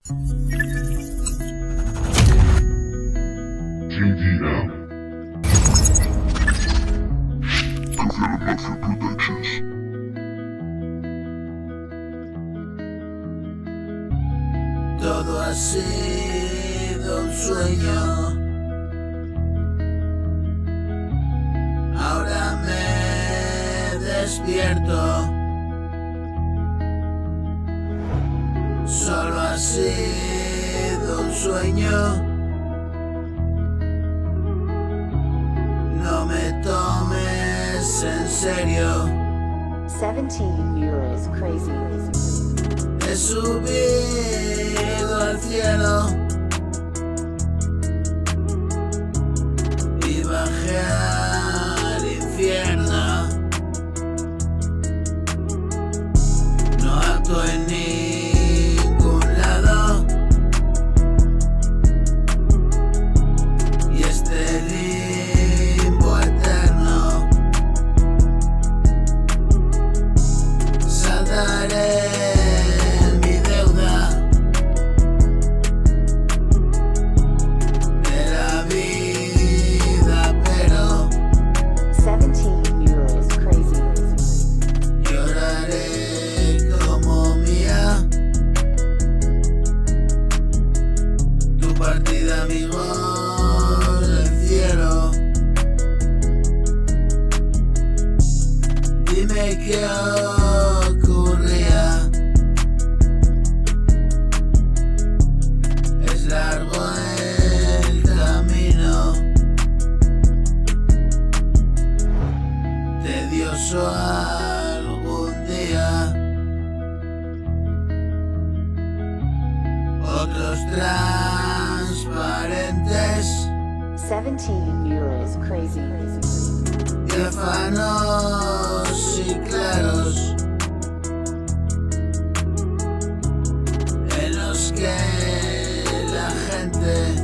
JDM. Development Productions. Todo ha sido un sueño. Ahora me despierto. Solo ha sido un sueño. No me tomes en serio. 17 euros crazy. He subido al cielo y bajé al infierno. No acto en ningún lado y este limbo eterno. Saltaré mi deuda de la vida, pero 17 euros crazy. lloraré como mía tu partida, amigos del cielo. Dime qué ocurría. Es largo el camino, tedioso algún día, otros transparentes, 17 euros crazy. diáfanos y claros, en los que la gente